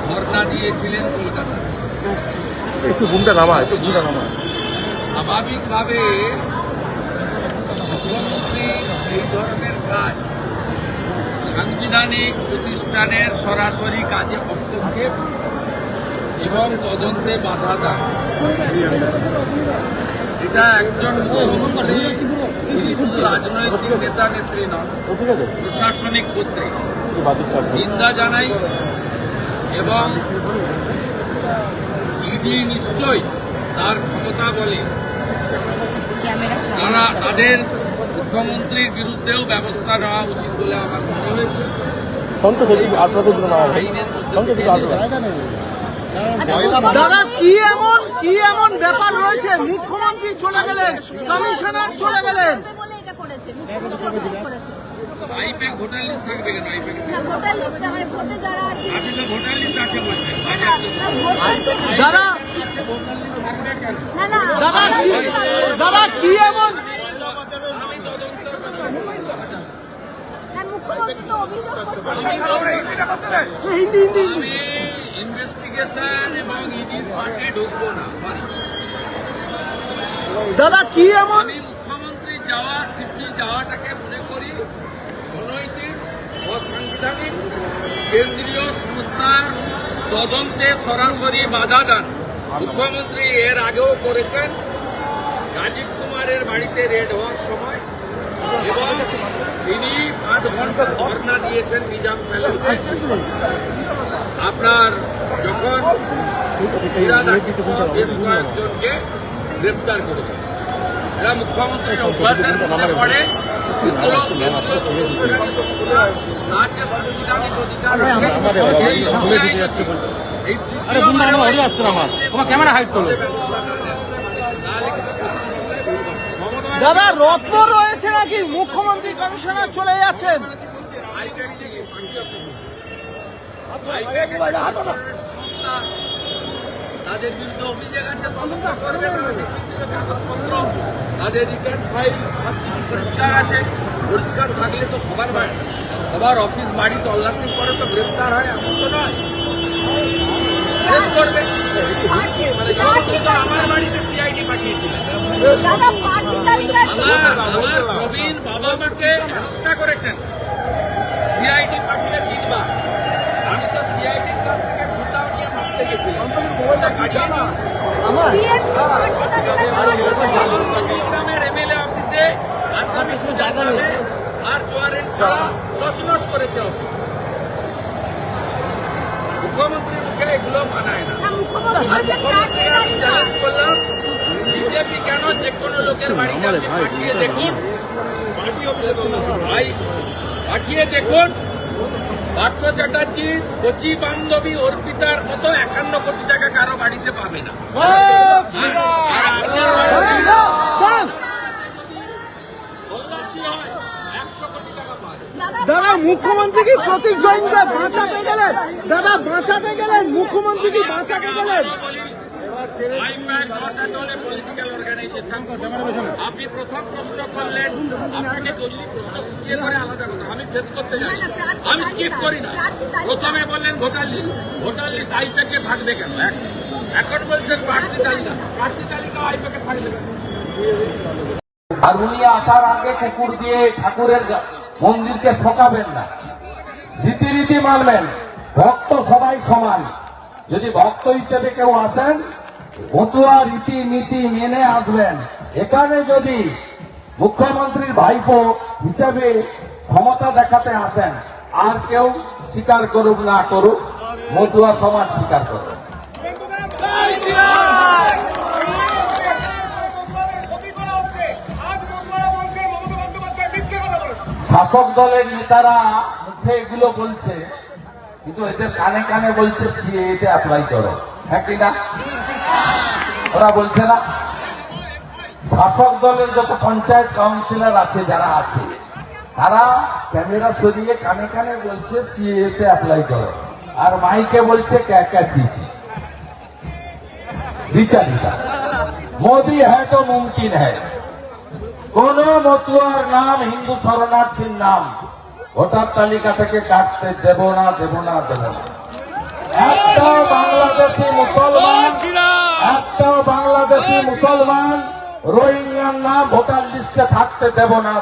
ধর্ণা দিয়েছিলেন কলকাতা। একটু ঘুমটা নামা। স্বাভাবিকভাবে মুখ্যমন্ত্রী এই ধরনের কাজ সাংবিধানিক প্রতিষ্ঠানের সরাসরি কাজে হস্তক্ষেপ এবং তদন্তে বাধা দেন। এটা একজন মুখ্যমন্ত্রী, তিনি শুধু রাজনৈতিক নেতা নেত্রী নন, প্রশাসনিক কর্তৃক নিন্দা জানাই এবং ইডি নিশ্চয়ই তার ক্ষমতা বলে তাদের মুখ্যমন্ত্রীর বিরুদ্ধেও ব্যবস্থা নেওয়া উচিত বলে আমার মনে হয়েছে। দাদা কি এমন ব্যাপার রয়েছে? মুখ্যমন্ত্রী চলে গেলেন, কমিশনার চলে গেলেন। আইপ্যাক ভোটার লিস্ট থাকবে কেন? আইপ্যাক ভোটার লিস্ট মানে ভোটে যারা আপনি তো ভোটার লিস্ট আছে বলছেন। দাদা ভোটার লিস্ট থাকবে কেন? দাদা কি এমন ইনভেস্টিগেশন এবং ইডির পাশে ঢুকবো না। সরি দাদা কি এমন? আমি মুখ্যমন্ত্রী যাওয়া সিপি যাওয়াটাকে মনে করি অনৈতিক, অসাংবিধানিক, কেন্দ্রীয় সংস্থার তদন্তে সরাসরি বাধা দান মুখ্যমন্ত্রী এর আগেও করেছেন। রাজীব কুমারের বাড়িতে রেড হওয়ার সময় এবং তিনি 5 ঘন্টা ধর্ণা দিয়েছেন নিজাম প্যালেসে। আপনার যখন বেশ কয়েকজনকে গ্রেপ্তার করেছেন, এরা মুখ্যমন্ত্রীর অভ্যাসের মধ্যে পড়ে। রাজ্য সাংবিধানিক অধিকার দাদা রত্ন রয়েছে নাকি? মুখ্যমন্ত্রী কমিশনার চলে যাচ্ছেন। তাদের বিরুদ্ধে অভিযোগ আছে, তদন্ত করবে, তারা দেখিয়ে দেবে কাগজপত্র, তাদের রিটার্ন ফাইল সবকিছু পরিষ্কার আছে। পরিষ্কার থাকলে তো সবার অফিস বাড়ি তল্লাশি করে তো গ্রেপ্তার হয়, এমন তো নয়। করবে আমার বাড়িতে সিআইডি পাঠিয়েছিলেন, আমার প্রবীণ বাবা মাকে হেনস্থা করেছেন, সিআইডি পাঠিয়ে 3 বার। আমি তো সিআইডির কাছ থেকে ভোটাও নিয়ে মারতে গেছিলাম। গ্রামের এমএলএ অফিসে আসামি সার্চ ওয়ারেন্ট ছাড়া নচনচ করেছে অফিস। মুখ্যমন্ত্রীর মুখে এগুলো মানায় না। চ্যালেঞ্জ করলাম, বিজেপি কেন যে কোনো লোকের বাড়িতে পাঠিয়ে দেখুন, পাঠিয়ে দেখুন পার্থ চ্যাটার্জির কচি বান্ধবী অর্পিতার মতো 51 কোটি টাকা কারো বাড়িতে পাবে না। দাদা মুখ্যমন্ত্রী কি প্রতীক জৈনকে বাঁচাতে গেলেন? মুখ্যমন্ত্রী কি বাঁচাতে গেলেন? আপনি প্রথম প্রশ্ন করলেন, আপনাকে যদি প্রশ্ন শিখিয়ে করে আলাদা কথা, আমি ফেস করতে যাই, আমি স্কিপ করি না। প্রথমে বললেন ভোটার লিস্ট আইপ্যাকে থাকবে কেন? এখন বলছেন প্রার্থী তালিকা আইপ্যাকে থাকবে কেন? আর উনি আসার আগে কুকুর দিয়ে ঠাকুরের মন্দিরকে ঠকাবেন না, রীতি মানবেন। ভক্ত সবাই সমান। যদি ভক্ত হিসেবে কেউ আসেন, মতুয়া রীতি নীতি মেনে আসবেন। এখানে যদি মুখ্যমন্ত্রীর ভাইপো হিসেবে ক্ষমতা দেখাতে আসেন, আর কেউ স্বীকার করুক না করুক, মতুয়া সমাজ স্বীকার করুক। শাসক দলের নেতারা মুখে এগুলো বলছে, কিন্তু এদের কানে কানে বলছে সিএতে অ্যাপ্লাই করো, হ্যাঁ কিনা? ওরা বলছে না? শাসক দলের যত পঞ্চায়েত কাউন্সিলর আছে, যারা আছে, তারা ক্যামেরা সরিয়ে কানে কানে বলছে সিএতে অ্যাপ্লাই করো, আর মাইকে বলছে ক্যাচিছি। বিচারিতা মোদি হ্যাঁ তো মুমকিন হ্যাঁ। কোন মতুয়ার নাম, হিন্দু শরণার্থীর নাম ভোটার তালিকা থেকে কাটতে দেব না। একটাও বাংলাদেশি মুসলমান রোহিঙ্গার নাম ভোটার লিস্টে থাকতে দেব না।